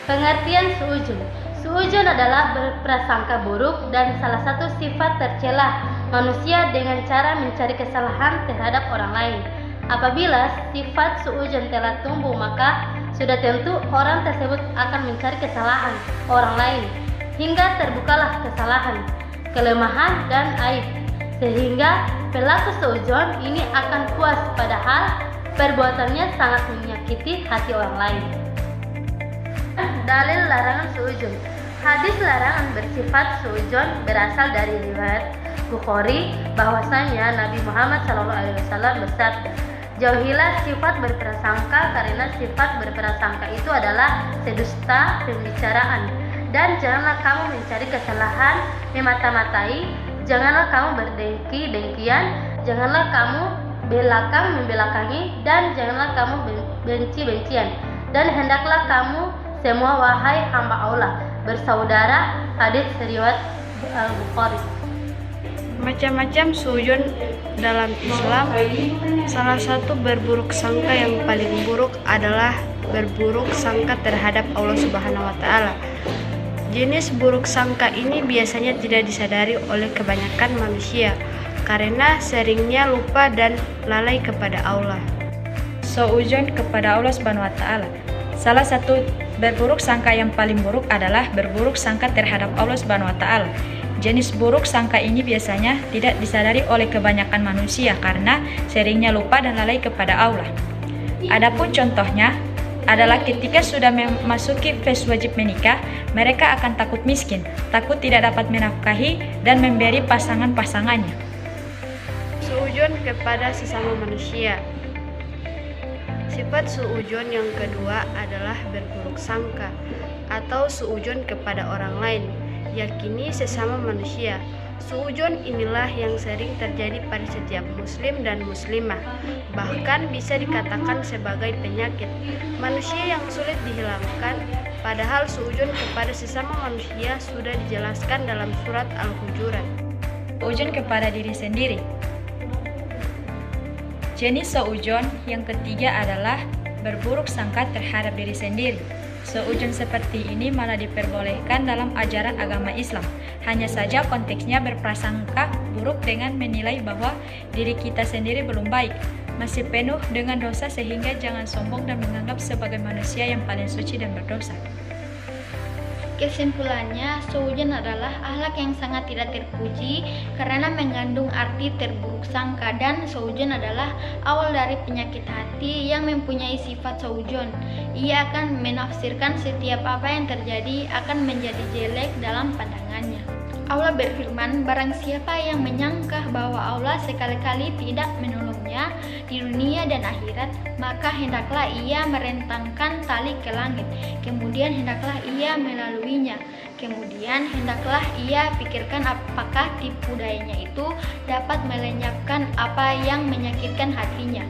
Pengertian suujun. Suujun adalah berprasangka buruk dan salah satu sifat tercela manusia dengan cara mencari kesalahan terhadap orang lain. Apabila sifat suujun telah tumbuh, maka sudah tentu orang tersebut akan mencari kesalahan orang lain hingga terbukalah kesalahan, kelemahan, dan aib. Sehingga pelaku suujun ini akan puas padahal perbuatannya sangat menyakiti hati orang lain. Dalil larangan suujun. Hadis larangan bersifat suujun berasal dari riwayat Bukhari bahwasanya Nabi Muhammad SAW bersabda, "Jauhilah sifat berprasangka karena sifat berprasangka itu adalah sedusta pembicaraan, dan janganlah kamu mencari kesalahan, memata-matai, janganlah kamu berdengki-dengkian, janganlah kamu membelakangi, dan janganlah kamu benci-bencian, dan hendaklah kamu semua wahai hamba Allah bersaudara." Hadis riwayat Al-Bukhari. Macam-macam suujun dalam Islam. Salah satu berburuk sangka yang paling buruk adalah berburuk sangka terhadap Allah Subhanahu wa taala. Jenis buruk sangka ini biasanya tidak disadari oleh kebanyakan manusia karena seringnya lupa dan lalai kepada Allah. Suujun kepada Allah Subhanahu wa taala. Salah satu berburuk sangka yang paling buruk adalah berburuk sangka terhadap Allah Subhanahu wa taala. Jenis buruk sangka ini biasanya tidak disadari oleh kebanyakan manusia karena seringnya lupa dan lalai kepada Allah. Adapun contohnya adalah ketika sudah memasuki fase wajib menikah, mereka akan takut miskin, takut tidak dapat menafkahi dan memberi pasangan-pasangannya. Suujun kepada sesama manusia. Sifat suujun yang kedua adalah berburuk sangka atau suujun kepada orang lain, yakini sesama manusia. Suujun inilah yang sering terjadi pada setiap muslim dan muslimah, bahkan bisa dikatakan sebagai penyakit manusia yang sulit dihilangkan, padahal suujun kepada sesama manusia sudah dijelaskan dalam surat Al-Hujurat. Suujun kepada diri sendiri. Jenis suujun yang ketiga adalah berburuk sangka terhadap diri sendiri. Suujun seperti ini malah diperbolehkan dalam ajaran agama Islam. Hanya saja konteksnya berprasangka buruk dengan menilai bahwa diri kita sendiri belum baik, masih penuh dengan dosa sehingga jangan sombong dan menganggap sebagai manusia yang paling suci dan berdosa. Kesimpulannya, suujun adalah akhlak yang sangat tidak terpuji karena mengandung arti terburuk sangka, dan suujun adalah awal dari penyakit hati yang mempunyai sifat suujun. Ia akan menafsirkan setiap apa yang terjadi akan menjadi jelek dalam pandangannya. Allah berfirman, "Barang siapa yang menyangka bahwa Allah sekali-kali tidak menolongnya di dunia dan akhirat, maka hendaklah ia merentangkan tali ke langit, kemudian hendaklah ia melaluinya, kemudian hendaklah ia pikirkan apakah tipu dayanya itu dapat melenyapkan apa yang menyakitkan hatinya."